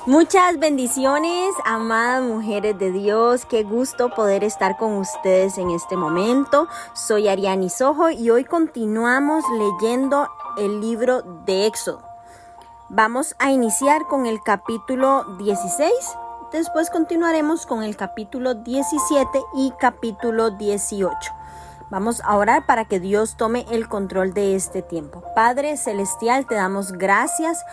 Muchas bendiciones, amadas mujeres de Dios. Qué gusto poder estar con ustedes en este momento. Soy Ariani Sojo y hoy continuamos leyendo el libro de Éxodo. Vamos a iniciar con el capítulo 16. Después continuaremos con el capítulo 17 y capítulo 18. Vamos a orar para que Dios tome el control de este tiempo. Padre Celestial, te damos gracias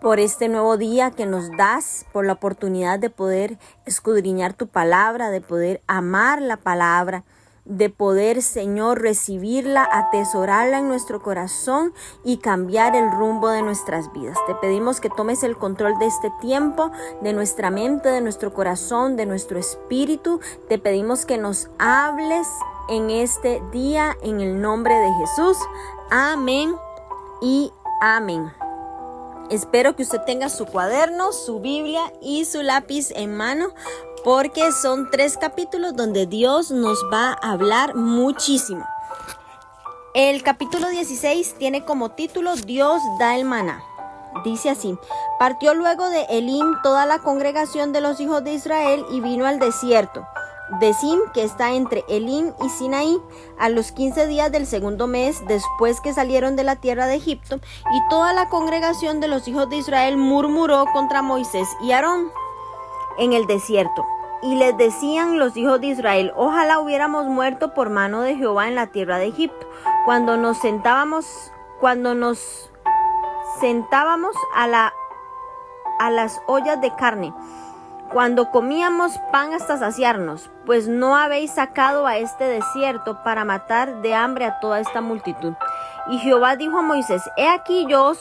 por este nuevo día que nos das, por la oportunidad de poder escudriñar tu palabra, de poder amar la palabra, de poder, Señor, recibirla, atesorarla en nuestro corazón y cambiar el rumbo de nuestras vidas. Te pedimos que tomes el control de este tiempo, de nuestra mente, de nuestro corazón, de nuestro espíritu. Te pedimos que nos hables en este día, en el nombre de Jesús. Amén y amén. Espero que usted tenga su cuaderno, su Biblia y su lápiz en mano, porque son 3 capítulos donde Dios nos va a hablar muchísimo. El capítulo 16 tiene como título Dios da el maná. Dice así: partió luego de Elim toda la congregación de los hijos de Israel y vino al desierto de Zin, que está entre Elim y Sinaí, a los 15 días del segundo mes después que salieron de la tierra de Egipto, y toda la congregación de los hijos de Israel murmuró contra Moisés y Aarón en el desierto. Y les decían los hijos de Israel: ojalá hubiéramos muerto por mano de Jehová en la tierra de Egipto, cuando nos sentábamos a las ollas de carne, cuando comíamos pan hasta saciarnos, pues no habéis sacado a este desierto para matar de hambre a toda esta multitud. Y Jehová dijo a Moisés: he aquí yo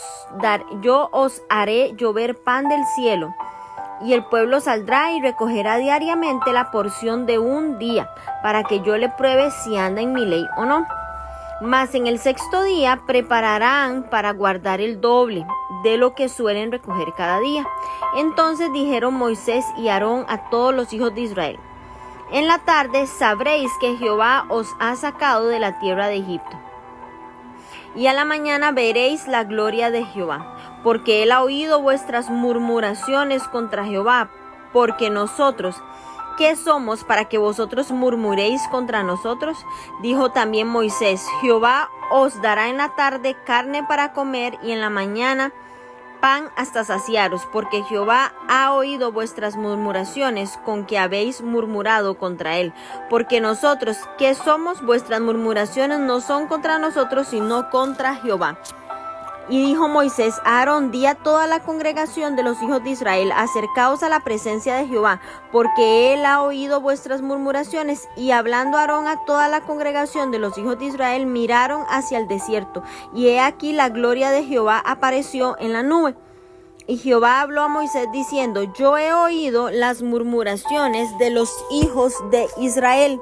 os haré llover pan del cielo, y el pueblo saldrá y recogerá diariamente la porción de un día, para que yo le pruebe si anda en mi ley o no. Mas en el 6º día prepararán para guardar el doble de lo que suelen recoger cada día. Entonces dijeron Moisés y Aarón a todos los hijos de Israel: en la tarde sabréis que Jehová os ha sacado de la tierra de Egipto, y a la mañana veréis la gloria de Jehová, porque él ha oído vuestras murmuraciones contra Jehová. Porque nosotros, ¿qué somos para que vosotros murmuréis contra nosotros? Dijo también Moisés: Jehová os dará en la tarde carne para comer, y en la mañana pan hasta saciaros, porque Jehová ha oído vuestras murmuraciones con que habéis murmurado contra él. Porque nosotros, ¿qué somos? Vuestras murmuraciones no son contra nosotros, sino contra Jehová. Y dijo Moisés a Aarón: di a toda la congregación de los hijos de Israel: acercaos a la presencia de Jehová, porque él ha oído vuestras murmuraciones. Y hablando Aarón a toda la congregación de los hijos de Israel, miraron hacia el desierto, y he aquí la gloria de Jehová apareció en la nube. Y Jehová habló a Moisés diciendo: yo he oído las murmuraciones de los hijos de Israel.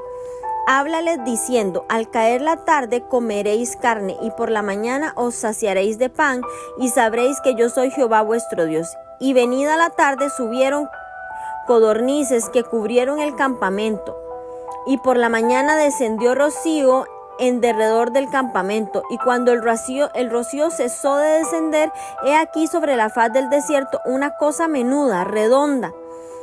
Háblales diciendo: al caer la tarde comeréis carne, y por la mañana os saciaréis de pan, y sabréis que yo soy Jehová vuestro Dios. Y venida la tarde subieron codornices que cubrieron el campamento, y por la mañana descendió rocío en derredor del campamento. Y cuando el rocío cesó de descender, he aquí sobre la faz del desierto una cosa menuda, redonda,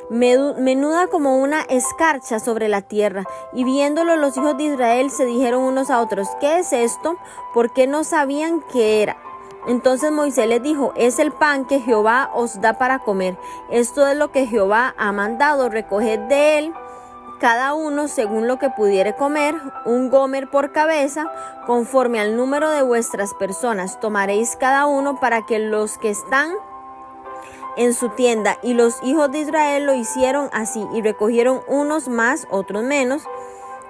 menuda como una escarcha sobre la tierra. Y viéndolo los hijos de Israel se dijeron unos a otros: ¿qué es esto? Porque no sabían qué era. Entonces Moisés les dijo: es el pan que Jehová os da para comer. Esto es lo que Jehová ha mandado: recoged de él cada uno según lo que pudiere comer, un gomer por cabeza, conforme al número de vuestras personas. Tomaréis cada uno para que los que están en su tienda. Y los hijos de Israel lo hicieron así, y recogieron unos más, otros menos,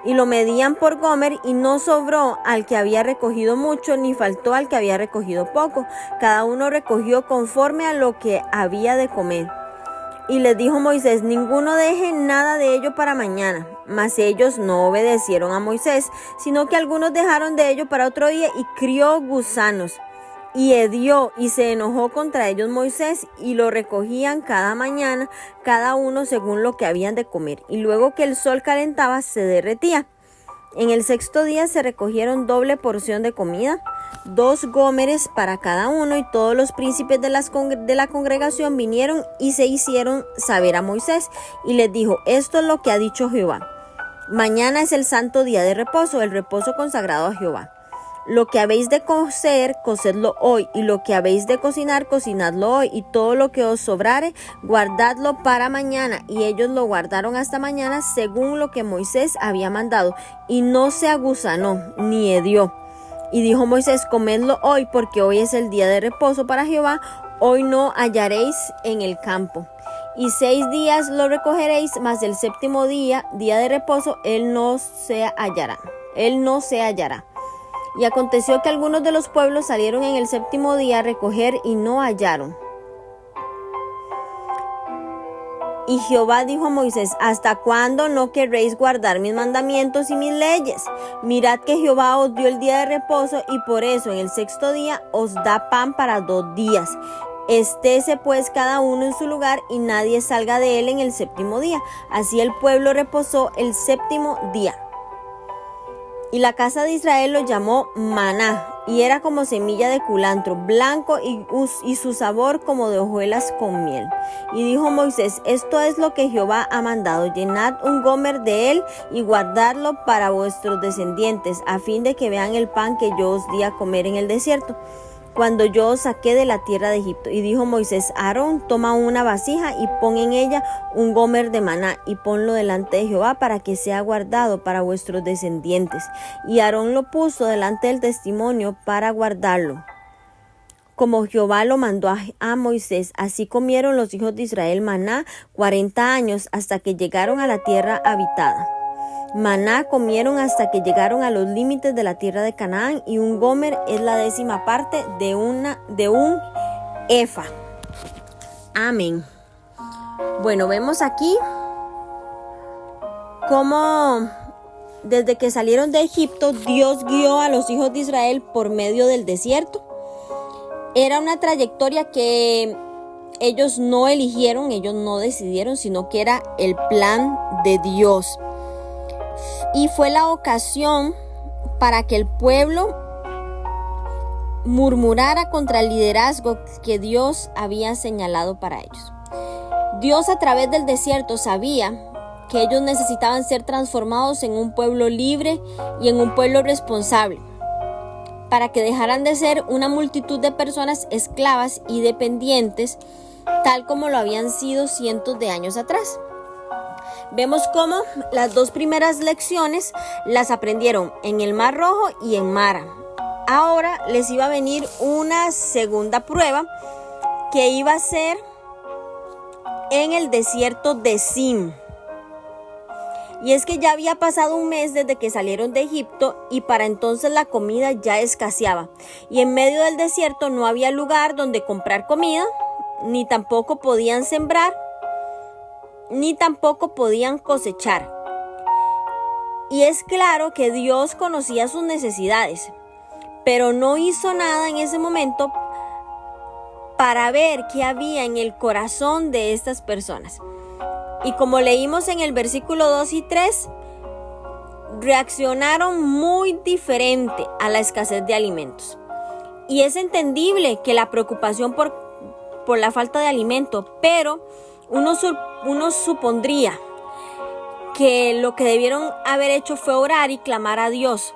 y lo medían por gomer, y no sobró al que había recogido mucho, ni faltó al que había recogido poco. Cada uno recogió conforme a lo que había de comer. Y les dijo Moisés: ninguno deje nada de ello para mañana. Mas ellos no obedecieron a Moisés, sino que algunos dejaron de ello para otro día, y crió gusanos. Y hedió y se enojó contra ellos Moisés, y lo recogían cada mañana, cada uno según lo que habían de comer. Y luego que el sol calentaba, se derretía. En el sexto día se recogieron doble porción de comida, 2 gómeres para cada uno, y todos los príncipes de la congregación vinieron y se hicieron saber a Moisés, y les dijo: esto es lo que ha dicho Jehová. Mañana es el santo día de reposo, el reposo consagrado a Jehová. Lo que habéis de cocer, cocedlo hoy, y lo que habéis de cocinar, cocinadlo hoy, y todo lo que os sobrare, guardadlo para mañana. Y ellos lo guardaron hasta mañana, según lo que Moisés había mandado, y no se agusanó ni hedió. Y dijo Moisés: comedlo hoy, porque hoy es el día de reposo para Jehová, hoy no hallaréis en el campo. Y 6 días lo recogeréis, mas el séptimo día, día de reposo, él no se hallará. Y aconteció que algunos de los pueblos salieron en el séptimo día a recoger y no hallaron. Y Jehová dijo a Moisés: ¿hasta cuándo no querréis guardar mis mandamientos y mis leyes? Mirad que Jehová os dio el día de reposo, y por eso en el sexto día os da pan para 2 días. Estése pues cada uno en su lugar, y nadie salga de él en el séptimo día. Así el pueblo reposó el séptimo día. Y la casa de Israel lo llamó maná, y era como semilla de culantro, blanco, y su sabor como de hojuelas con miel. Y dijo Moisés: esto es lo que Jehová ha mandado: llenad un gomer de él y guardadlo para vuestros descendientes, a fin de que vean el pan que yo os di a comer en el desierto, cuando yo os saqué de la tierra de Egipto. Y dijo Moisés: Aarón, toma una vasija y pon en ella un gomer de maná, y ponlo delante de Jehová para que sea guardado para vuestros descendientes. Y Aarón lo puso delante del testimonio para guardarlo, como Jehová lo mandó a Moisés. Así comieron los hijos de Israel maná 40 años, hasta que llegaron a la tierra habitada. Maná comieron hasta que llegaron a los límites de la tierra de Canaán, y un gomer es la 10ª parte de un efa. Amén. Bueno, vemos aquí cómo desde que salieron de Egipto, Dios guió a los hijos de Israel por medio del desierto. Era una trayectoria que ellos no eligieron, ellos no decidieron, sino que era el plan de Dios. Y fue la ocasión para que el pueblo murmurara contra el liderazgo que Dios había señalado para ellos. Dios, a través del desierto, sabía que ellos necesitaban ser transformados en un pueblo libre y en un pueblo responsable, para que dejaran de ser una multitud de personas esclavas y dependientes, tal como lo habían sido cientos de años atrás. Vemos cómo las 2 primeras lecciones las aprendieron en el Mar Rojo y en Mara. Ahora les iba a venir una segunda prueba, que iba a ser en el desierto de Zin. Y es que ya había pasado un mes desde que salieron de Egipto, y para entonces la comida ya escaseaba. Y en medio del desierto no había lugar donde comprar comida, ni tampoco podían sembrar, ni tampoco podían cosechar. Y es claro que Dios conocía sus necesidades, pero no hizo nada en ese momento para ver qué había en el corazón de estas personas. Y como leímos en el versículo 2 y 3, reaccionaron muy diferente a la escasez de alimentos. Y es entendible que la preocupación por la falta de alimento, pero uno supondría que lo que debieron haber hecho fue orar y clamar a Dios.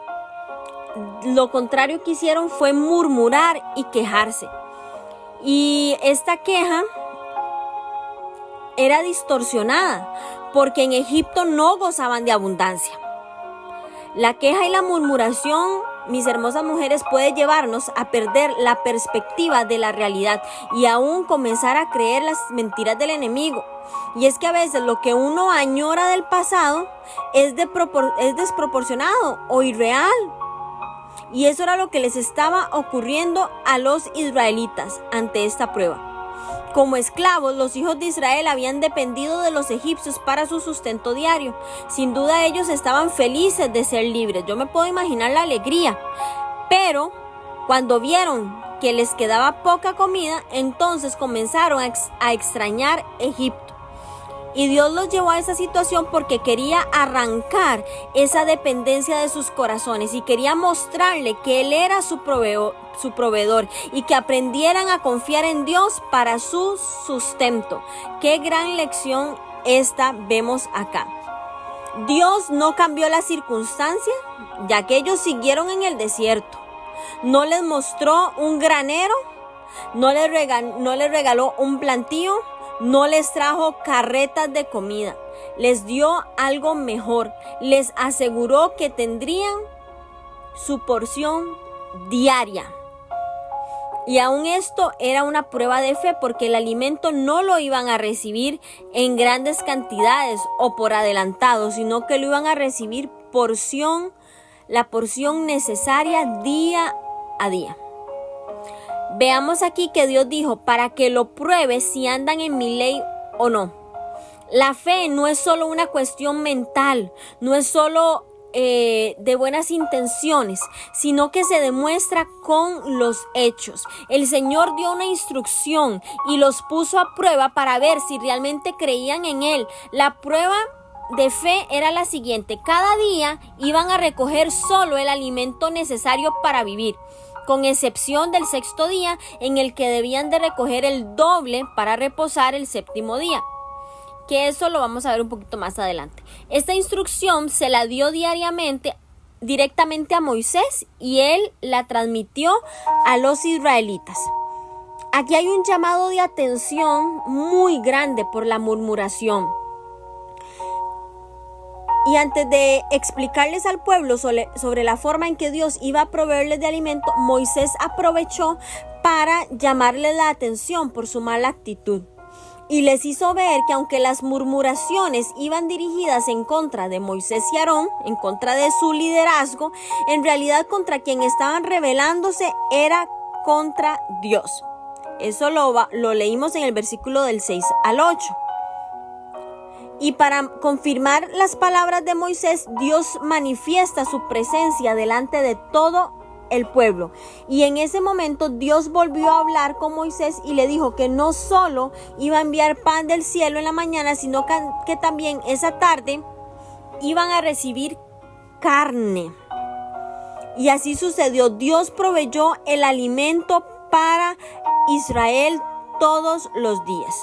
Lo contrario que hicieron fue murmurar y quejarse. Y esta queja era distorsionada, porque en Egipto no gozaban de abundancia. La queja y la murmuración, mis hermosas mujeres, puede llevarnos a perder la perspectiva de la realidad y aún comenzar a creer las mentiras del enemigo. Y es que a veces lo que uno añora del pasado es desproporcionado o irreal. Y eso era lo que les estaba ocurriendo a los israelitas ante esta prueba. Como esclavos, los hijos de Israel habían dependido de los egipcios para su sustento diario. Sin duda ellos estaban felices de ser libres. Yo me puedo imaginar la alegría. Pero cuando vieron que les quedaba poca comida, entonces comenzaron a extrañar Egipto. Y Dios los llevó a esa situación porque quería arrancar esa dependencia de sus corazones y quería mostrarle que Él era su proveedor y que aprendieran a confiar en Dios para su sustento. Qué gran lección esta vemos acá. Dios no cambió la circunstancia, ya que ellos siguieron en el desierto. No les mostró un granero, no les regaló un plantío, no les trajo carretas de comida. Les dio algo mejor. Les aseguró que tendrían su porción diaria. Y aún esto era una prueba de fe, porque el alimento no lo iban a recibir en grandes cantidades o por adelantado, sino que lo iban a recibir la porción necesaria día a día. Veamos aquí que Dios dijo, para que lo pruebes si andan en mi ley o no. La fe no es solo una cuestión mental, no es solo de buenas intenciones, sino que se demuestra con los hechos. El Señor dio una instrucción y los puso a prueba para ver si realmente creían en Él. La prueba de fe era la siguiente: cada día iban a recoger solo el alimento necesario para vivir, con excepción del sexto día, en el que debían de recoger el doble para reposar el séptimo día, que eso lo vamos a ver un poquito más adelante. Esta instrucción se la dio directamente a Moisés, y él la transmitió a los israelitas. Aquí hay un llamado de atención muy grande por la murmuración. Y antes de explicarles al pueblo sobre la forma en que Dios iba a proveerles de alimento, Moisés aprovechó para llamarles la atención por su mala actitud. Y les hizo ver que aunque las murmuraciones iban dirigidas en contra de Moisés y Aarón, en contra de su liderazgo, en realidad contra quien estaban rebelándose era contra Dios. Eso lo leímos en el versículo del 6 al 8. Y para confirmar las palabras de Moisés, Dios manifiesta su presencia delante de todo el pueblo. Y en ese momento Dios volvió a hablar con Moisés y le dijo que no solo iba a enviar pan del cielo en la mañana, sino que también esa tarde iban a recibir carne. Y así sucedió. Dios proveyó el alimento para Israel todos los días.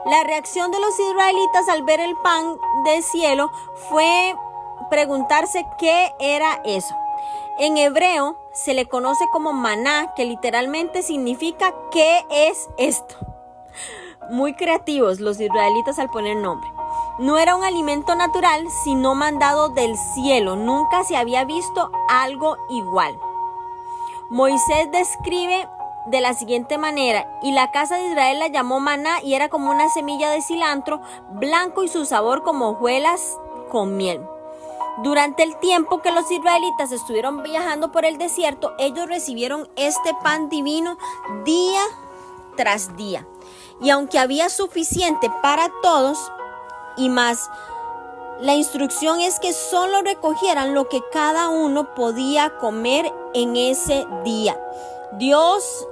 La reacción de los israelitas al ver el pan del cielo fue preguntarse qué era eso. En hebreo se le conoce como maná, que literalmente significa ¿qué es esto? Muy creativos los israelitas al poner nombre. No era un alimento natural, sino mandado del cielo. Nunca se había visto algo igual. Moisés describe de la siguiente manera: y la casa de Israel la llamó maná, y era como una semilla de cilantro blanco y su sabor como hojuelas con miel. Durante el tiempo que los israelitas estuvieron viajando por el desierto, ellos recibieron este pan divino día tras día. Y aunque había suficiente para todos y más, la instrucción es que solo recogieran lo que cada uno podía comer en ese día. Dios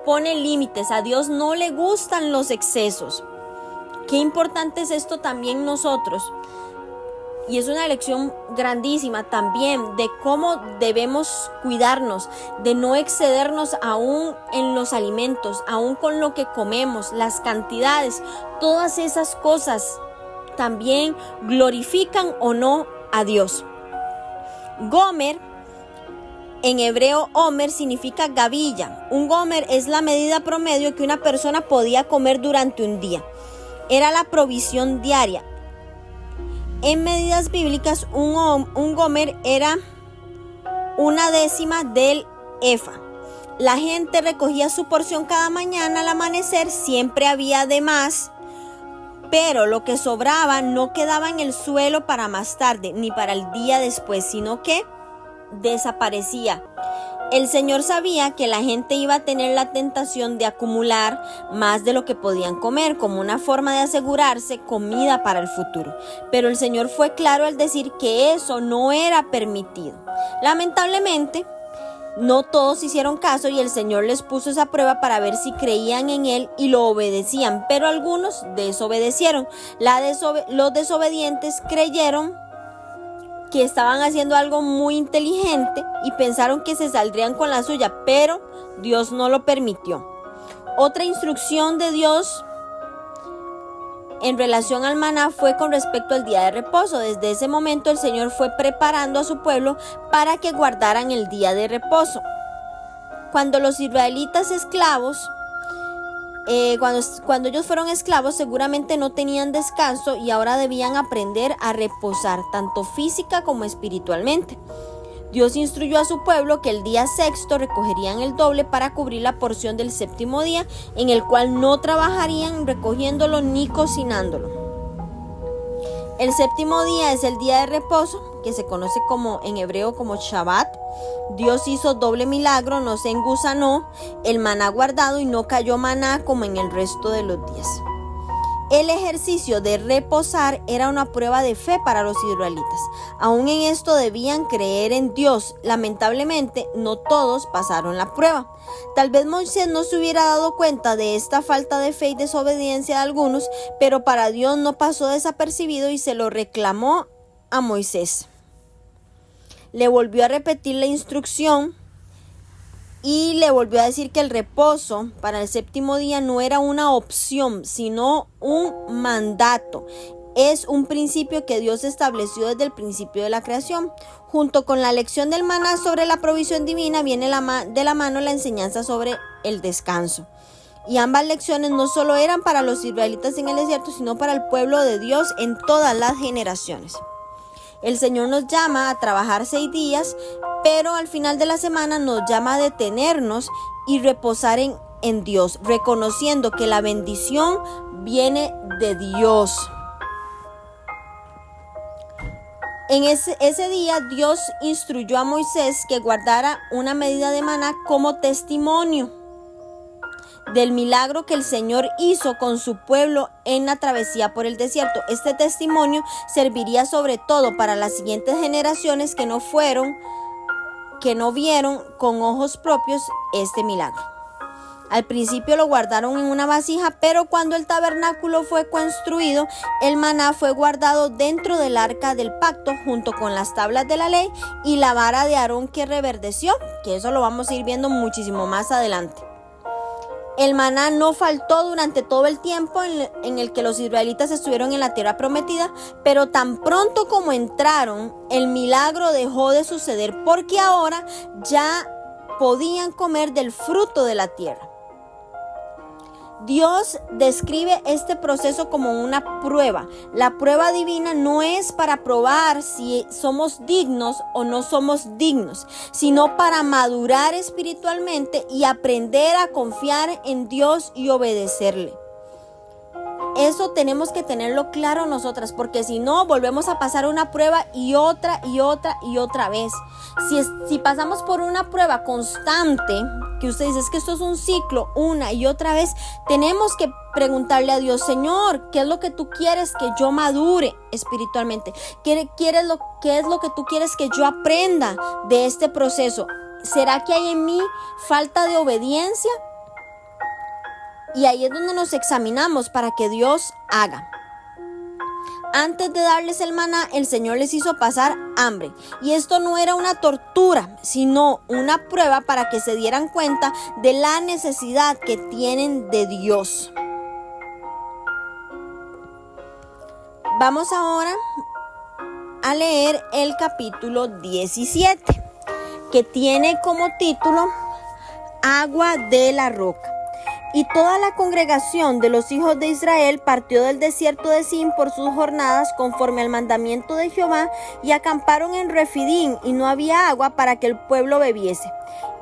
pone límites, a Dios no le gustan los excesos. Qué importante es esto también nosotros. Y es una lección grandísima también de cómo debemos cuidarnos, de no excedernos aún en los alimentos, aún con lo que comemos, las cantidades. Todas esas cosas también glorifican o no a Dios. Gomer, en hebreo Omer, significa gavilla. Un gomer es la medida promedio que una persona podía comer durante un día. Era la provisión diaria. En medidas bíblicas, un gomer era una décima del efa. La gente recogía su porción cada mañana al amanecer, siempre había de más, pero lo que sobraba no quedaba en el suelo para más tarde ni para el día después, sino que desaparecía. El Señor sabía que la gente iba a tener la tentación de acumular más de lo que podían comer, como una forma de asegurarse comida para el futuro. Pero el Señor fue claro al decir que eso no era permitido. Lamentablemente, No todos hicieron caso y el Señor les puso esa prueba para ver si creían en Él y lo obedecían, pero algunos desobedecieron. Los desobedientes creyeron que estaban haciendo algo muy inteligente y pensaron que se saldrían con la suya, pero Dios no lo permitió. Otra instrucción de Dios en relación al maná fue con respecto al día de reposo. Desde ese momento el Señor fue preparando a su pueblo para que guardaran el día de reposo. Cuando los israelitas esclavos, cuando ellos fueron esclavos, seguramente no tenían descanso y ahora debían aprender a reposar, tanto física como espiritualmente. Dios instruyó a su pueblo que el día sexto recogerían el doble para cubrir la porción del séptimo día, en el cual no trabajarían recogiéndolo ni cocinándolo. El séptimo día es el día de reposo, que se conoce en hebreo como Shabbat. Dios hizo doble milagro, no se engusanó el maná guardado y no cayó maná como en el resto de los días. El ejercicio de reposar era una prueba de fe para los israelitas. Aún en esto debían creer en Dios. Lamentablemente, no todos pasaron la prueba. Tal vez Moisés no se hubiera dado cuenta de esta falta de fe y desobediencia de algunos, pero para Dios no pasó desapercibido y se lo reclamó a Moisés. Le volvió a repetir la instrucción y le volvió a decir que el reposo para el séptimo día no era una opción, sino un mandato. Es un principio que Dios estableció desde el principio de la creación. Junto con la lección del maná sobre la provisión divina viene de la mano la enseñanza sobre el descanso. Y ambas lecciones no solo eran para los israelitas en el desierto, sino para el pueblo de Dios en todas las generaciones. El Señor nos llama a trabajar 6 días, pero al final de la semana nos llama a detenernos y reposar en Dios, reconociendo que la bendición viene de Dios. En ese día Dios instruyó a Moisés que guardara una medida de maná como testimonio del milagro que el Señor hizo con su pueblo en la travesía por el desierto. Este testimonio serviría sobre todo para las siguientes generaciones que no vieron con ojos propios este milagro. Al principio lo guardaron en una vasija, pero cuando el tabernáculo fue construido, el maná fue guardado dentro del arca del pacto junto con las tablas de la ley y la vara de Aarón que reverdeció, que eso lo vamos a ir viendo muchísimo más adelante. El maná no faltó durante todo el tiempo en el que los israelitas estuvieron en la tierra prometida, pero tan pronto como entraron, el milagro dejó de suceder porque ahora ya podían comer del fruto de la tierra. Dios describe este proceso como una prueba. La prueba divina no es para probar si somos dignos o no somos dignos, sino para madurar espiritualmente y aprender a confiar en Dios y obedecerle. Eso tenemos que tenerlo claro nosotras, porque si no, volvemos a pasar una prueba y otra y otra y otra vez. Si pasamos por una prueba constante, que usted dice, es que esto es un ciclo, una y otra vez, tenemos que preguntarle a Dios, Señor, ¿qué es lo que tú quieres que yo madure espiritualmente? ¿Qué es lo que tú quieres que yo aprenda de este proceso? ¿Será que hay en mí falta de obediencia? Y ahí es donde nos examinamos para que Dios haga. Antes de darles el maná, el Señor les hizo pasar hambre. Y esto no era una tortura, sino una prueba para que se dieran cuenta de la necesidad que tienen de Dios. Vamos ahora a leer el capítulo 17, que tiene como título Agua de la roca. Y toda la congregación de los hijos de Israel partió del desierto de Sin por sus jornadas conforme al mandamiento de Jehová y acamparon en Refidín y no había agua para que el pueblo bebiese.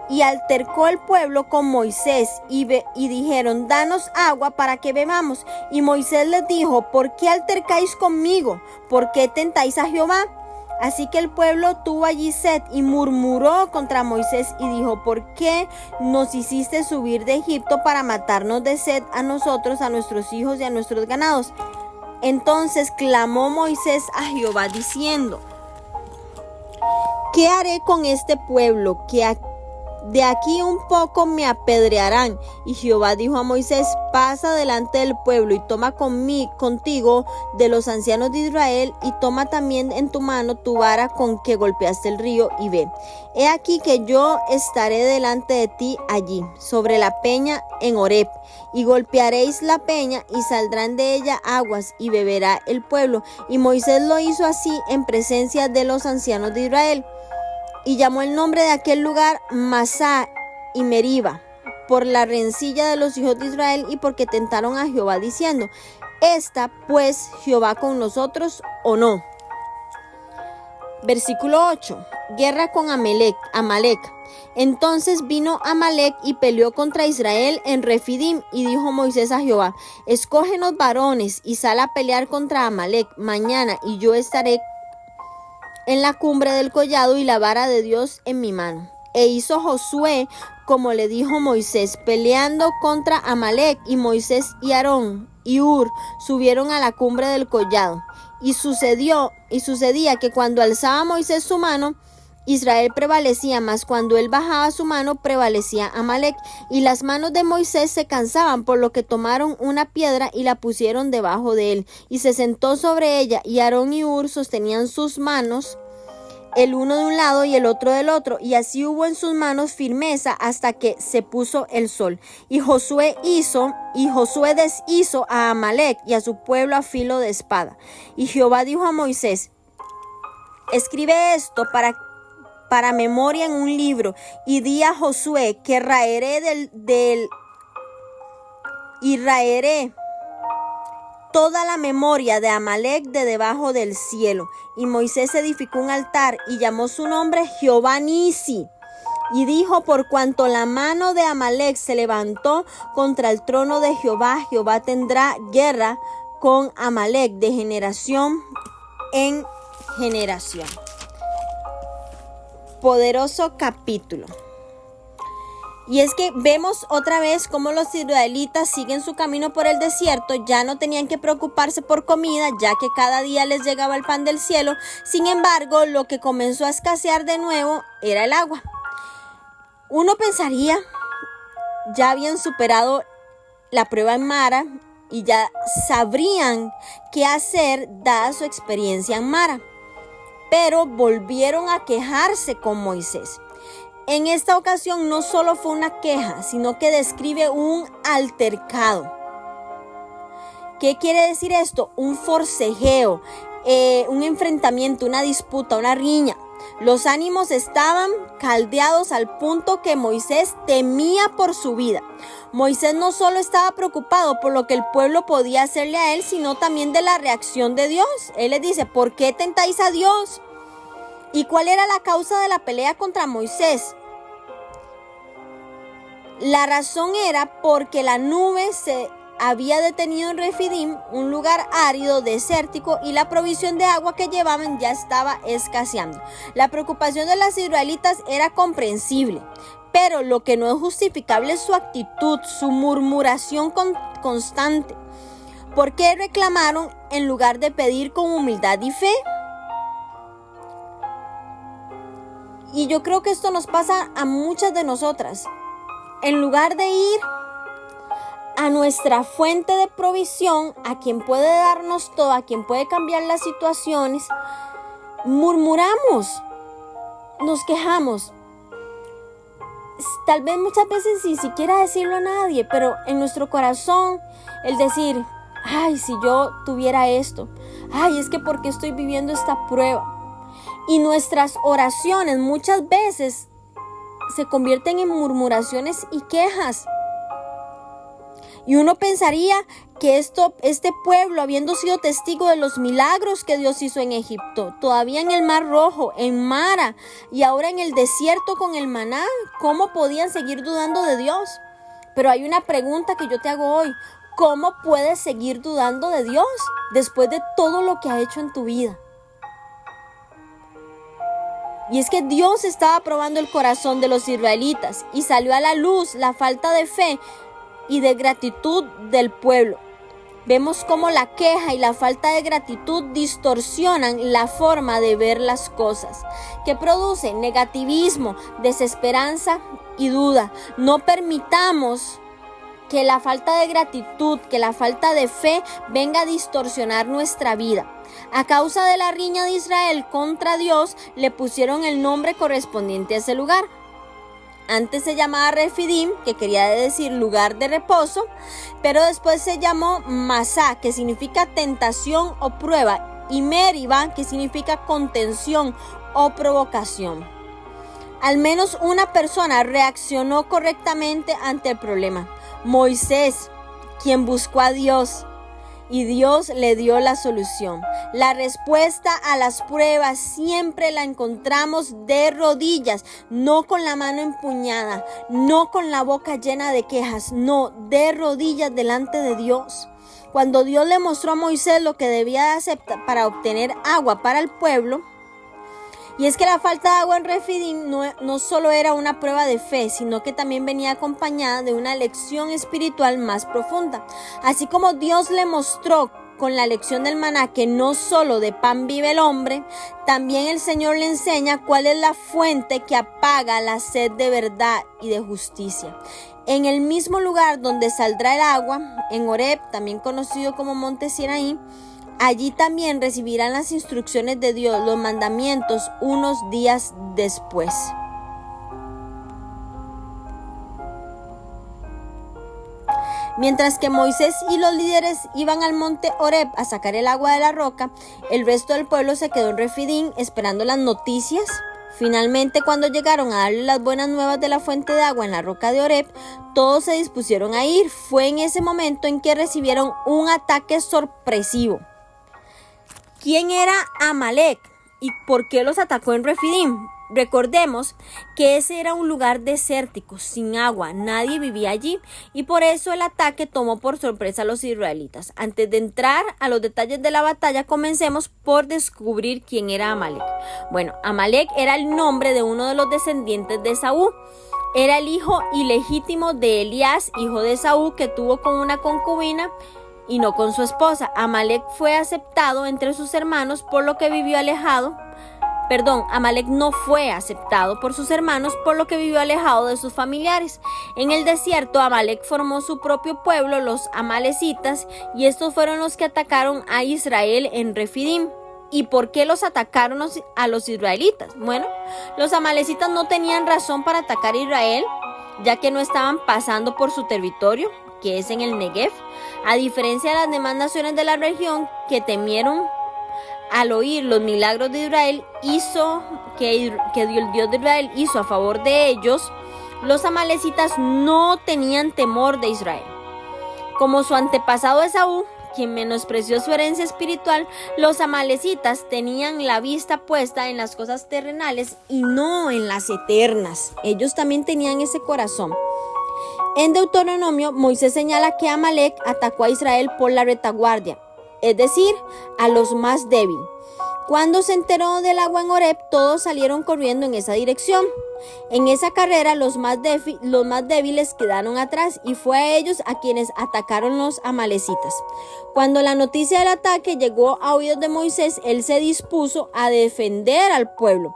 Y altercó el pueblo con Moisés y dijeron, danos agua para que bebamos. Y Moisés les dijo, ¿por qué altercáis conmigo? ¿Por qué tentáis a Jehová? Así que el pueblo tuvo allí sed y murmuró contra Moisés y dijo, ¿por qué nos hiciste subir de Egipto para matarnos de sed a nosotros, a nuestros hijos y a nuestros ganados? Entonces clamó Moisés a Jehová diciendo, ¿qué haré con este pueblo de aquí un poco me apedrearán. Y Jehová dijo a Moisés: pasa delante del pueblo y toma contigo de los ancianos de Israel, y toma también en tu mano tu vara con que golpeaste el río, y ve. He aquí que yo estaré delante de ti allí, sobre la peña en Horeb, y golpearéis la peña, y saldrán de ella aguas, y beberá el pueblo. Y Moisés lo hizo así en presencia de los ancianos de Israel. Y llamó el nombre de aquel lugar Masá y Meriba, por la rencilla de los hijos de Israel, y porque tentaron a Jehová diciendo: ¿está pues Jehová con nosotros o no? Versículo 8. Guerra con Amalec. Entonces vino Amalec y peleó contra Israel en Refidim, y dijo Moisés a Jehová: escógenos varones y sal a pelear contra Amalec mañana, y yo estaré en la cumbre del collado y la vara de Dios en mi mano. E hizo Josué como le dijo Moisés, peleando contra Amalec, y Moisés y Aarón y Hur subieron a la cumbre del collado. Y sucedía que cuando alzaba Moisés su mano, Israel prevalecía, mas cuando él bajaba su mano, prevalecía Amalec. Y las manos de Moisés se cansaban, por lo que tomaron una piedra y la pusieron debajo de él, y se sentó sobre ella, y Aarón y Hur sostenían sus manos, el uno de un lado y el otro del otro, y así hubo en sus manos firmeza hasta que se puso el sol. Y Josué deshizo a Amalec y a su pueblo a filo de espada. Y Jehová dijo a Moisés: escribe esto para memoria en un libro, y di a Josué que raeré toda la memoria de Amalec de debajo del cielo. Y Moisés edificó un altar y llamó su nombre Jehová Nisi. Y dijo: por cuanto la mano de Amalec se levantó contra el trono de Jehová, Jehová tendrá guerra con Amalec de generación en generación. Poderoso capítulo. Y es que vemos otra vez cómo los israelitas siguen su camino por el desierto. Ya no tenían que preocuparse por comida, ya que cada día les llegaba el pan del cielo. Sin embargo, lo que comenzó a escasear de nuevo era el agua. Uno pensaría, ya habían superado la prueba en Mara y ya sabrían qué hacer dada su experiencia en Mara. Pero volvieron a quejarse con Moisés. En esta ocasión no solo fue una queja, sino que describe un altercado. ¿Qué quiere decir esto? Un forcejeo, un enfrentamiento, una disputa, una riña. Los ánimos estaban caldeados al punto que Moisés temía por su vida. Moisés no solo estaba preocupado por lo que el pueblo podía hacerle a él, sino también de la reacción de Dios. Él les dice: ¿por qué tentáis a Dios? ¿Y cuál era la causa de la pelea contra Moisés? La razón era porque la nube se había detenido en Refidim, un lugar árido, desértico, y la provisión de agua que llevaban ya estaba escaseando. La preocupación de los israelitas era comprensible, pero lo que no es justificable es su actitud, su murmuración constante. ¿Por qué reclamaron en lugar de pedir con humildad y fe? Y yo creo que esto nos pasa a muchas de nosotras. En lugar de ir a nuestra fuente de provisión, a quien puede darnos todo, a quien puede cambiar las situaciones, murmuramos, nos quejamos. Tal vez muchas veces sin siquiera decirlo a nadie, pero en nuestro corazón el decir: ay, si yo tuviera esto, ay, es que ¿por qué estoy viviendo esta prueba? Y nuestras oraciones muchas veces se convierten en murmuraciones y quejas. Y uno pensaría que este pueblo, habiendo sido testigo de los milagros que Dios hizo en Egipto, todavía en el Mar Rojo, en Mara, y ahora en el desierto con el maná, ¿cómo podían seguir dudando de Dios? Pero hay una pregunta que yo te hago hoy: ¿cómo puedes seguir dudando de Dios después de todo lo que ha hecho en tu vida? Y es que Dios estaba probando el corazón de los israelitas, y salió a la luz la falta de fe y de gratitud del pueblo. vemos cómo la queja y la falta de gratitud distorsionan la forma de ver las cosas, que produce negativismo, desesperanza y duda. No permitamos que la falta de gratitud, que la falta de fe venga a distorsionar nuestra vida. A causa de la riña de Israel contra Dios, le pusieron el nombre correspondiente a ese lugar. Antes se llamaba Refidim, que quería decir lugar de reposo, pero después se llamó Masá, que significa tentación o prueba, y Meriba, que significa contención o provocación. Al menos una persona reaccionó correctamente ante el problema: Moisés, quien buscó a Dios, y Dios le dio la solución. La respuesta a las pruebas siempre la encontramos de rodillas, no con la mano empuñada, no con la boca llena de quejas, no, de rodillas delante de Dios. Cuando Dios le mostró a Moisés lo que debía de hacer para obtener agua para el pueblo, y es que la falta de agua en Refidim no solo era una prueba de fe, sino que también venía acompañada de una lección espiritual más profunda. Así como Dios le mostró con la lección del maná que no solo de pan vive el hombre, también el Señor le enseña cuál es la fuente que apaga la sed de verdad y de justicia. En el mismo lugar donde saldrá el agua, en Horeb, también conocido como Monte Sinaí, allí también recibirán las instrucciones de Dios, los mandamientos, unos días después. Mientras que Moisés y los líderes iban al monte Horeb a sacar el agua de la roca, el resto del pueblo se quedó en Refidim esperando las noticias. Finalmente, cuando llegaron a darle las buenas nuevas de la fuente de agua en la roca de Horeb, todos se dispusieron a ir. Fue en ese momento en que recibieron un ataque sorpresivo. ¿Quién era Amalek y por qué los atacó en Refidim? Recordemos que ese era un lugar desértico, sin agua, nadie vivía allí, y por eso el ataque tomó por sorpresa a los israelitas. Antes de entrar a los detalles de la batalla, comencemos por descubrir quién era Amalek. Bueno, Amalek era el nombre de uno de los descendientes de Esaú. Era el hijo ilegítimo de Elías, hijo de Esaú, que tuvo con una concubina y no con su esposa. Amalek fue aceptado entre sus hermanos, por lo que vivió alejado. Amalek no fue aceptado por sus hermanos, por lo que vivió alejado de sus familiares. En el desierto, Amalek formó su propio pueblo, los amalecitas, y estos fueron los que atacaron a Israel en Refidim. ¿Y por qué los atacaron a los israelitas? Bueno, los amalecitas no tenían razón para atacar a Israel, ya que no estaban pasando por su territorio, que es en el Negev, a diferencia de las demás naciones de la región que temieron al oír los milagros de Israel que el Dios de Israel hizo a favor de ellos. Los amalecitas no tenían temor de Israel. Como su antepasado Esaú, quien menospreció su herencia espiritual, los amalecitas tenían la vista puesta en las cosas terrenales y no en las eternas. Ellos también tenían ese corazón. En Deuteronomio, Moisés señala que Amalek atacó a Israel por la retaguardia, es decir, a los más débiles. Cuando se enteró del agua en Horeb, todos salieron corriendo en esa dirección. En esa carrera, los más débiles quedaron atrás, y fue a ellos a quienes atacaron los amalecitas. Cuando la noticia del ataque llegó a oídos de Moisés, él se dispuso a defender al pueblo.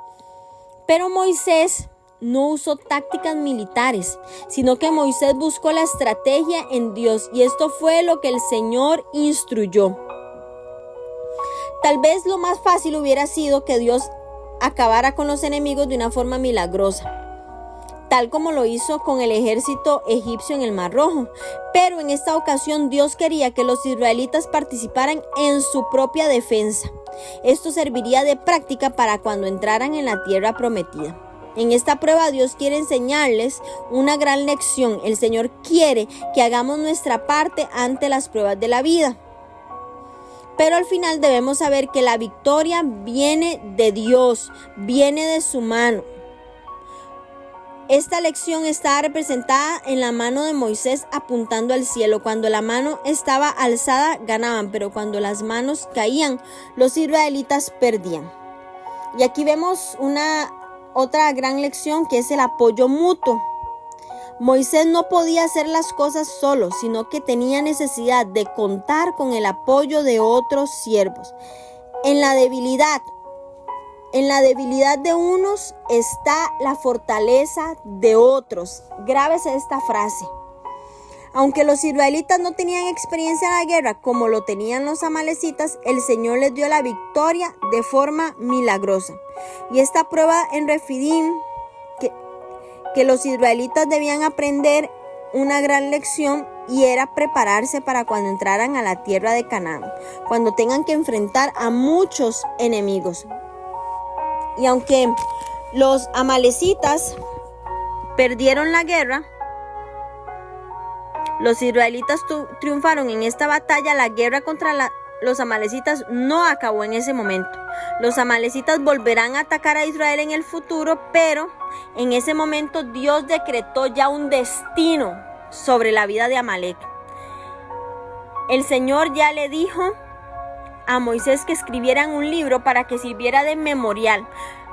Pero Moisés no usó tácticas militares, sino que Moisés buscó la estrategia en Dios, y esto fue lo que el Señor instruyó. Tal vez lo más fácil hubiera sido que Dios acabara con los enemigos de una forma milagrosa, tal como lo hizo con el ejército egipcio en el Mar Rojo. Pero en esta ocasión Dios quería que los israelitas participaran en su propia defensa. Esto serviría de práctica para cuando entraran en la tierra prometida. En esta prueba Dios quiere enseñarles una gran lección. El Señor quiere que hagamos nuestra parte ante las pruebas de la vida. Pero al final debemos saber que la victoria viene de Dios, viene de su mano. Esta lección está representada en la mano de Moisés apuntando al cielo. Cuando la mano estaba alzada, ganaban, pero cuando las manos caían, los israelitas perdían. Y aquí vemos otra gran lección, que es el apoyo mutuo. Moisés no podía hacer las cosas solo, sino que tenía necesidad de contar con el apoyo de otros siervos. En la debilidad de unos está la fortaleza de otros. Grábese esta frase. Aunque los israelitas no tenían experiencia en la guerra como lo tenían los amalecitas, el Señor les dio la victoria de forma milagrosa. Y esta prueba en Refidim, que los israelitas debían aprender una gran lección, y era prepararse para cuando entraran a la tierra de Canaán, cuando tengan que enfrentar a muchos enemigos. Y aunque los amalecitas perdieron la guerra, los israelitas triunfaron en esta batalla. La guerra contra los amalecitas no acabó en ese momento. Los amalecitas volverán a atacar a Israel en el futuro, pero en ese momento Dios decretó ya un destino sobre la vida de Amalec. El Señor ya le dijo a Moisés que escribieran un libro para que sirviera de memorial,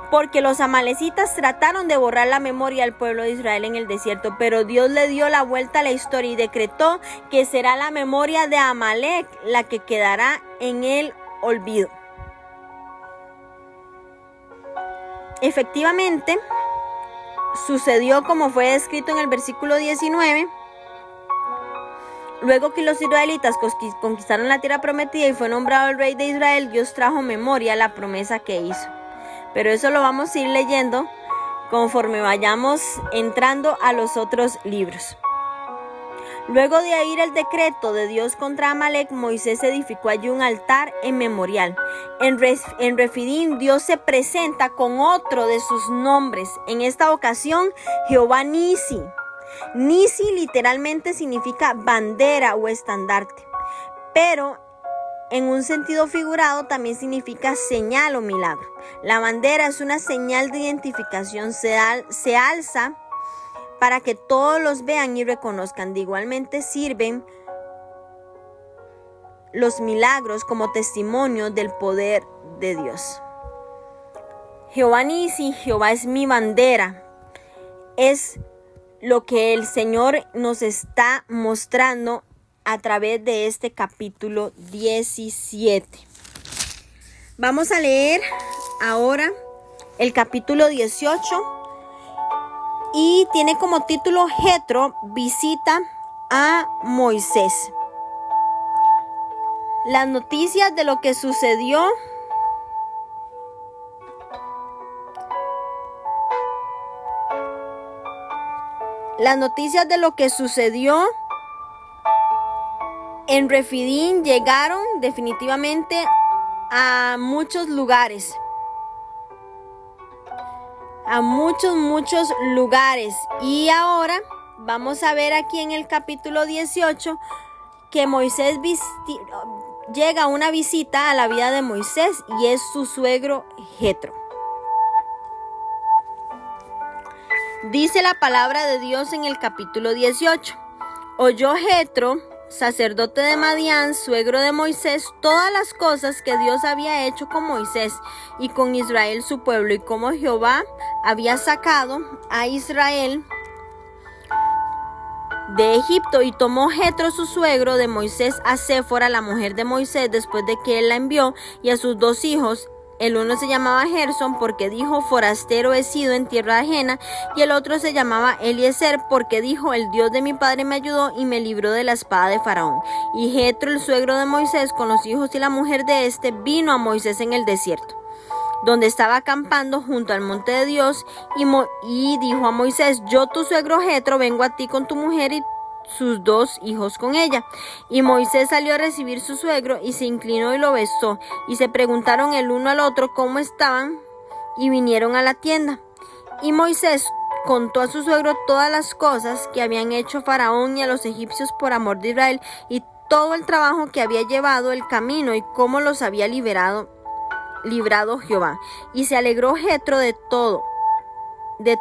porque los amalecitas trataron de borrar la memoria al pueblo de Israel en el desierto, pero Dios le dio la vuelta a la historia y decretó que será la memoria de Amalec la que quedará en el olvido. Efectivamente, sucedió como fue descrito en el versículo 19. Luego que los israelitas conquistaron la tierra prometida y fue nombrado el rey de Israel, Dios trajo memoria a la promesa que hizo. Pero eso lo vamos a ir leyendo conforme vayamos entrando a los otros libros. Luego de oír el decreto de Dios contra Amalec, Moisés edificó allí un altar en memorial. En Refidim, Dios se presenta con otro de sus nombres. En esta ocasión, Jehová Nisi. Nisi literalmente significa bandera o estandarte, pero en un sentido figurado también significa señal o milagro. La bandera es una señal de identificación, se alza para que todos los vean y reconozcan. De igualmente sirven los milagros como testimonio del poder de Dios. Jehová Nisi, Jehová es mi bandera, es lo que el Señor nos está mostrando a través de este capítulo 17. Vamos a leer ahora el capítulo 18 y tiene como título Jetro visita a Moisés. Las noticias de lo que sucedió en Refidim llegaron definitivamente a muchos lugares. A muchos lugares. Y ahora vamos a ver aquí en el capítulo 18 que Moisés llega una visita a la vida de Moisés y es su suegro Jetro. Dice la palabra de Dios en el capítulo 18. Oyó Jetro, sacerdote de Madián, suegro de Moisés, todas las cosas que Dios había hecho con Moisés y con Israel su pueblo, y cómo Jehová había sacado a Israel de Egipto. Y tomó Jetro, su suegro de Moisés, a Séfora, la mujer de Moisés, después de que él la envió, y a sus 2 hijos. El uno se llamaba Gerson, porque dijo: forastero he sido en tierra ajena, y el otro se llamaba Eliezer, porque dijo: el Dios de mi padre me ayudó y me libró de la espada de Faraón. Y Jetro, el suegro de Moisés, con los hijos y la mujer de éste, vino a Moisés en el desierto, donde estaba acampando junto al monte de Dios, y dijo a Moisés: yo, tu suegro Jetro, vengo a ti con tu mujer y sus 2 hijos con ella. Y Moisés salió a recibir su suegro y se inclinó y lo besó, y se preguntaron el uno al otro cómo estaban, y vinieron a la tienda. Y Moisés contó a su suegro todas las cosas que habían hecho Faraón y a los egipcios por amor de Israel, y todo el trabajo que había llevado el camino, y cómo los había librado Jehová. Y se alegró Jetro de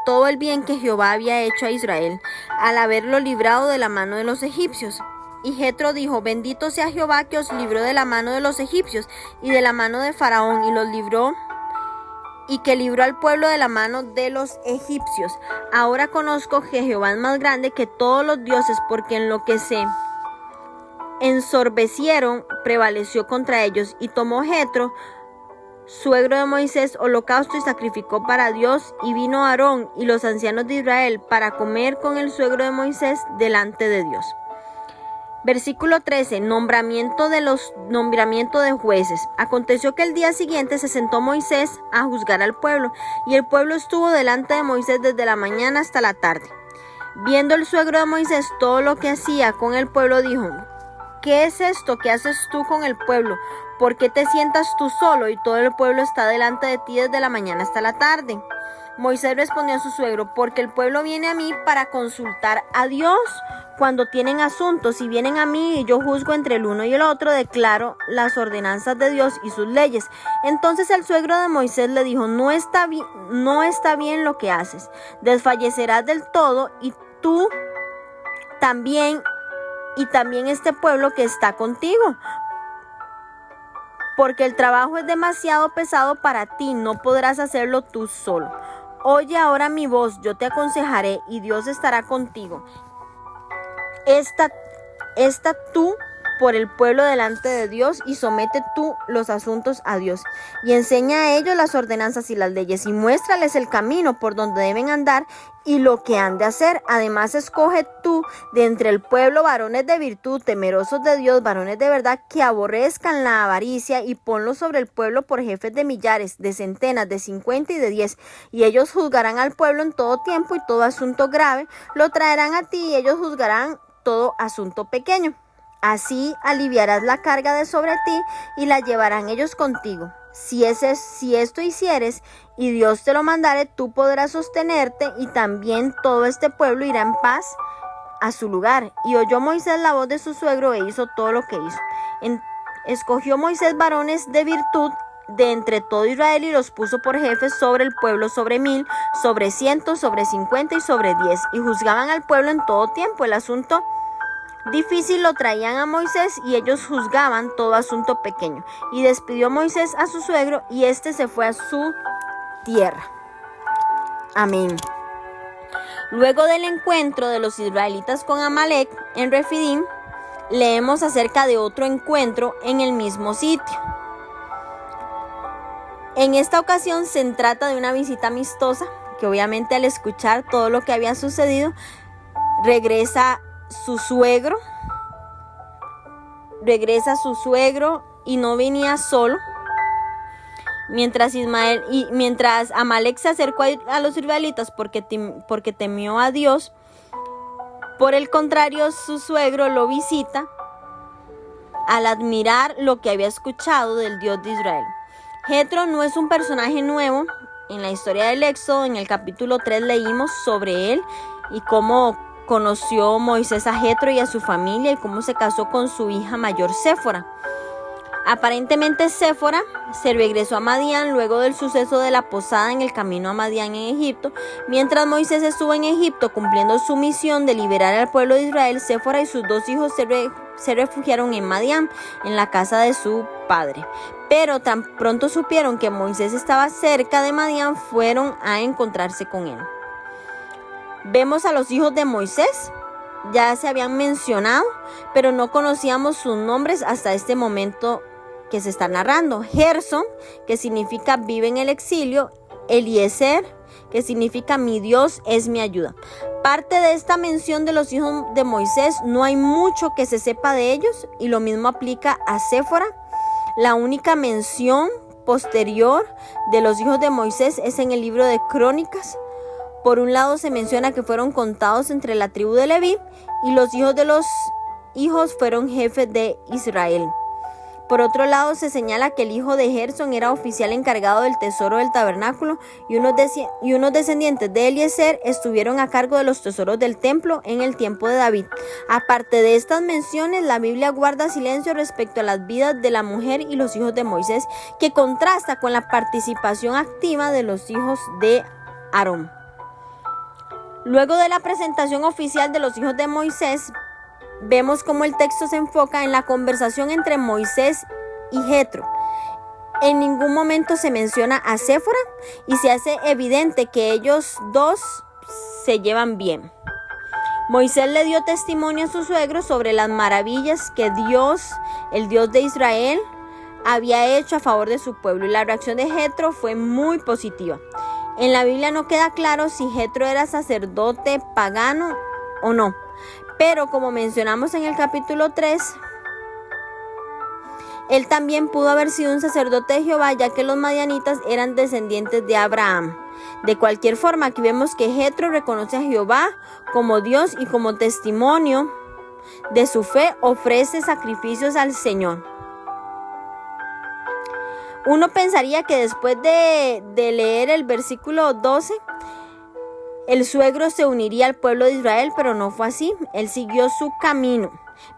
todo el bien que Jehová había hecho a Israel, al haberlo librado de la mano de los egipcios. Y Jetro dijo: bendito sea Jehová, que os libró de la mano de los egipcios y de la mano de Faraón, y los libró y que libró al pueblo de la mano de los egipcios. Ahora conozco que Jehová es más grande que todos los dioses, porque en lo que se ensorbecieron prevaleció contra ellos. Y tomó Jetro, suegro de Moisés, holocausto y sacrificó para Dios, y vino Aarón y los ancianos de Israel para comer con el suegro de Moisés delante de Dios. Versículo 13. Nombramiento de jueces. Aconteció que el día siguiente se sentó Moisés a juzgar al pueblo, y el pueblo estuvo delante de Moisés desde la mañana hasta la tarde. Viendo el suegro de Moisés todo lo que hacía con el pueblo, dijo: ¿Qué es esto que haces tú con el pueblo? ¿Por qué te sientas tú solo y todo el pueblo está delante de ti desde la mañana hasta la tarde? Moisés respondió a su suegro: porque el pueblo viene a mí para consultar a Dios. Cuando tienen asuntos y vienen a mí y yo juzgo entre el uno y el otro, declaro las ordenanzas de Dios y sus leyes. Entonces el suegro de Moisés le dijo: no está bien lo que haces. Desfallecerás del todo, y tú también, y también este pueblo que está contigo, porque el trabajo es demasiado pesado para ti, no podrás hacerlo tú solo. Oye ahora mi voz, yo te aconsejaré, y Dios estará contigo. Esta tú por el pueblo delante de Dios, y somete tú los asuntos a Dios, y enseña a ellos las ordenanzas y las leyes, y muéstrales el camino por donde deben andar y lo que han de hacer. Además, escoge tú de entre el pueblo varones de virtud, temerosos de Dios, varones de verdad, que aborrezcan la avaricia, y ponlos sobre el pueblo por jefes de millares, de centenas, de 50 y de 10. Y ellos juzgarán al pueblo en todo tiempo, y todo asunto grave lo traerán a ti, y ellos juzgarán todo asunto pequeño. Así aliviarás la carga de sobre ti, y la llevarán ellos contigo. Si esto hicieres, y Dios te lo mandare, tú podrás sostenerte, y también todo este pueblo irá en paz a su lugar. Y oyó Moisés la voz de su suegro, e hizo todo lo que hizo. Escogió Moisés varones de virtud de entre todo Israel, y los puso por jefes sobre el pueblo, sobre 1000, sobre 100, sobre 50 y sobre 10. Y juzgaban al pueblo en todo tiempo. El asunto difícil lo traían a Moisés, y ellos juzgaban todo asunto pequeño. Y despidió Moisés a su suegro, y éste se fue a su tierra. Amén. Luego del encuentro de los israelitas con Amalec en Refidim, leemos acerca de otro encuentro en el mismo sitio. En esta ocasión se trata de una visita amistosa, que obviamente al escuchar todo lo que había sucedido, regresa su suegro, y no venía solo. Mientras Amalec se acercó a los israelitas porque temió a Dios, por el contrario, su suegro lo visita al admirar lo que había escuchado del Dios de Israel. Jetro no es un personaje nuevo. En la historia del Éxodo, en el capítulo 3, leímos sobre él y cómo conoció Moisés a Jetro y a su familia, y cómo se casó con su hija mayor Séfora. Aparentemente Séfora se regresó a Madián luego del suceso de la posada en el camino a Madián en Egipto. Mientras Moisés estuvo en Egipto cumpliendo su misión de liberar al pueblo de Israel, Séfora y sus 2 hijos se refugiaron en Madián, en la casa de su padre. Pero tan pronto supieron que Moisés estaba cerca de Madián, fueron a encontrarse con él. Vemos a los hijos de Moisés, ya se habían mencionado, pero no conocíamos sus nombres hasta este momento que se está narrando. Gersón, que significa vive en el exilio. Eliezer, que significa mi Dios es mi ayuda. Parte de esta mención de los hijos de Moisés, no hay mucho que se sepa de ellos, y lo mismo aplica a Séfora. La única mención posterior de los hijos de Moisés es en el libro de Crónicas. Por un lado se menciona que fueron contados entre la tribu de Leví, y los hijos de los hijos fueron jefes de Israel. Por otro lado se señala que el hijo de Gersón era oficial encargado del tesoro del tabernáculo, y unos descendientes de Eliezer estuvieron a cargo de los tesoros del templo en el tiempo de David. Aparte de estas menciones, la Biblia guarda silencio respecto a las vidas de la mujer y los hijos de Moisés, que contrasta con la participación activa de los hijos de Aarón. Luego de la presentación oficial de los hijos de Moisés, vemos cómo el texto se enfoca en la conversación entre Moisés y Jetro. En ningún momento se menciona a Séfora y se hace evidente que ellos dos se llevan bien. Moisés le dio testimonio a su suegro sobre las maravillas que Dios, el Dios de Israel, había hecho a favor de su pueblo, y la reacción de Jetro fue muy positiva. En la Biblia no queda claro si Jetro era sacerdote pagano o no, pero como mencionamos en el capítulo 3, él también pudo haber sido un sacerdote de Jehová, ya que los madianitas eran descendientes de Abraham. De cualquier forma, aquí vemos que Jetro reconoce a Jehová como Dios y como testimonio de su fe ofrece sacrificios al Señor. Uno pensaría que después de leer el versículo 12, el suegro se uniría al pueblo de Israel, pero no fue así. Él siguió su camino.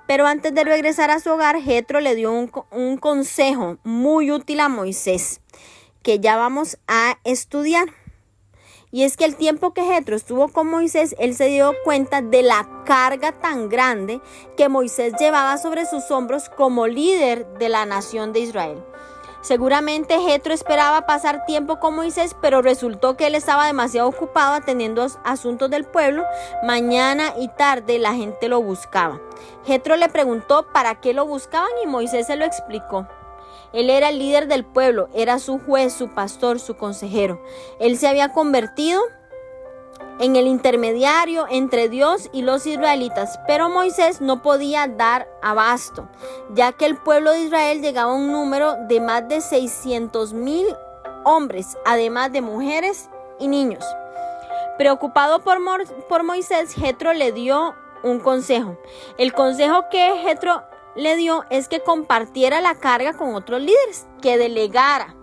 Pero antes de regresar a su hogar, Jetro le dio un consejo muy útil a Moisés, que ya vamos a estudiar. Y es que el tiempo que Jetro estuvo con Moisés, él se dio cuenta de la carga tan grande que Moisés llevaba sobre sus hombros como líder de la nación de Israel. Seguramente Jetro esperaba pasar tiempo con Moisés, pero resultó que él estaba demasiado ocupado atendiendo asuntos del pueblo. Mañana y tarde la gente lo buscaba. Jetro le preguntó para qué lo buscaban y Moisés se lo explicó. Él era el líder del pueblo, era su juez, su pastor, su consejero. Él se había convertido en el intermediario entre Dios y los israelitas, pero Moisés no podía dar abasto, ya que el pueblo de Israel llegaba a un número de más de 600,000 hombres, además de mujeres y niños. Preocupado por Moisés, Jetro le dio un consejo. El consejo que Jetro le dio es que compartiera la carga con otros líderes, que delegara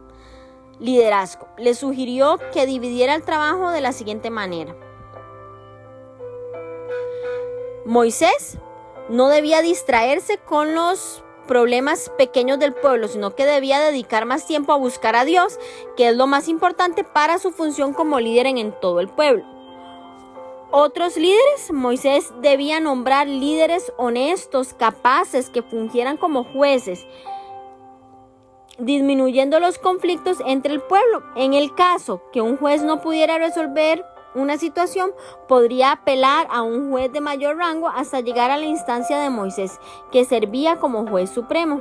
liderazgo. Le sugirió que dividiera el trabajo de la siguiente manera. Moisés no debía distraerse con los problemas pequeños del pueblo, sino que debía dedicar más tiempo a buscar a Dios, que es lo más importante para su función como líder en todo el pueblo. Otros líderes, Moisés debía nombrar líderes honestos, capaces, que fungieran como jueces, disminuyendo los conflictos entre el pueblo. En el caso que un juez no pudiera resolver una situación, podría apelar a un juez de mayor rango hasta llegar a la instancia de Moisés, que servía como juez supremo.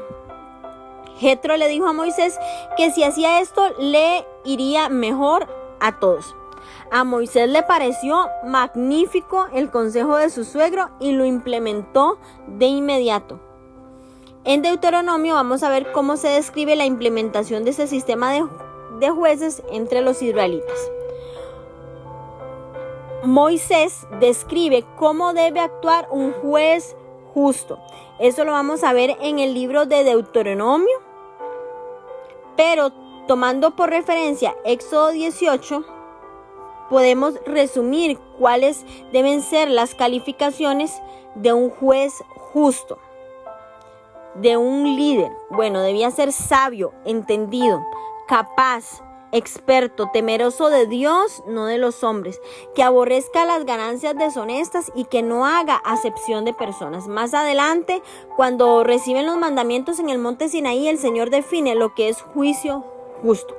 Jetro le dijo a Moisés que si hacía esto le iría mejor a todos. A Moisés le pareció magnífico el consejo de su suegro y lo implementó de inmediato. En Deuteronomio vamos a ver cómo se describe la implementación de ese sistema de jueces entre los israelitas. Moisés describe cómo debe actuar un juez justo. Eso lo vamos a ver en el libro de Deuteronomio, pero tomando por referencia Éxodo 18, podemos resumir cuáles deben ser las calificaciones de un juez justo, de un líder. Bueno, debía ser sabio, entendido, capaz, experto, temeroso de Dios, no de los hombres, que aborrezca las ganancias deshonestas y que no haga acepción de personas. Más adelante, cuando reciben los mandamientos en el monte Sinaí, el Señor define lo que es juicio justo.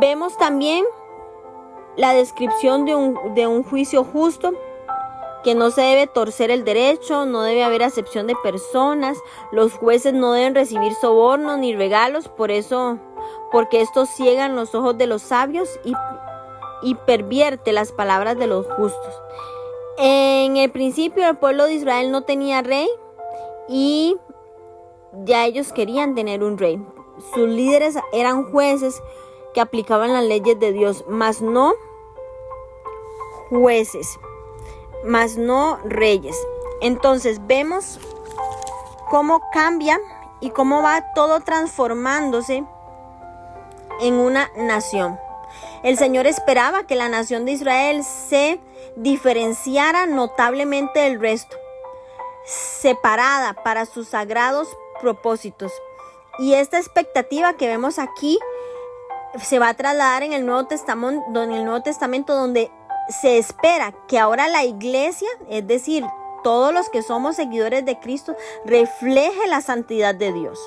Vemos también la descripción de un juicio justo, que no se debe torcer el derecho, no debe haber acepción de personas, los jueces no deben recibir sobornos ni regalos, porque estos ciegan los ojos de los sabios y pervierte las palabras de los justos. En el principio el pueblo de Israel no tenía rey y ya ellos querían tener un rey. Sus líderes eran jueces que aplicaban las leyes de Dios, mas no jueces, mas no reyes. Entonces vemos cómo cambia y cómo va todo transformándose en una nación. El Señor esperaba que la nación de Israel se diferenciara notablemente del resto, separada para sus sagrados propósitos. Y esta expectativa que vemos aquí se va a trasladar en el Nuevo Testamento, donde se espera que ahora la iglesia, es decir, todos los que somos seguidores de Cristo, refleje la santidad de Dios.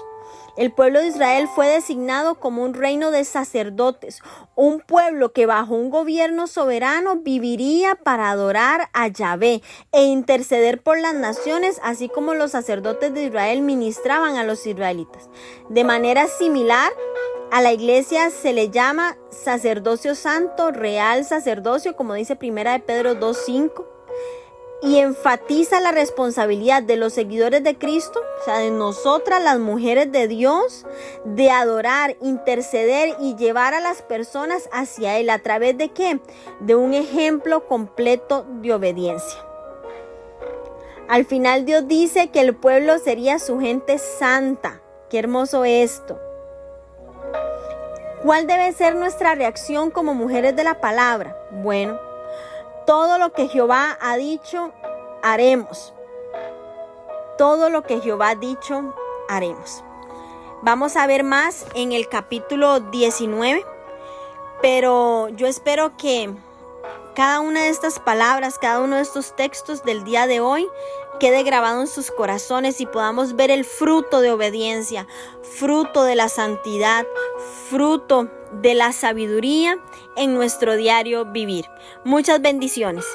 El pueblo de Israel fue designado como un reino de sacerdotes, un pueblo que bajo un gobierno soberano viviría para adorar a Yahvé e interceder por las naciones, así como los sacerdotes de Israel ministraban a los israelitas. De manera similar, a la iglesia se le llama sacerdocio santo, real sacerdocio, como dice 1 de Pedro 2:5. Y enfatiza la responsabilidad de los seguidores de Cristo, o sea, de nosotras las mujeres de Dios, de adorar, interceder y llevar a las personas hacia Él. ¿A través de qué? De un ejemplo completo de obediencia. Al final Dios dice que el pueblo sería su gente santa. Qué hermoso esto. ¿Cuál debe ser nuestra reacción como mujeres de la palabra? Bueno, todo lo que Jehová ha dicho, haremos. Todo lo que Jehová ha dicho, haremos. Vamos a ver más en el capítulo 19, pero yo espero que cada una de estas palabras, cada uno de estos textos del día de hoy quede grabado en sus corazones y podamos ver el fruto de obediencia, fruto de la santidad, fruto de la sabiduría en nuestro diario vivir. Muchas bendiciones.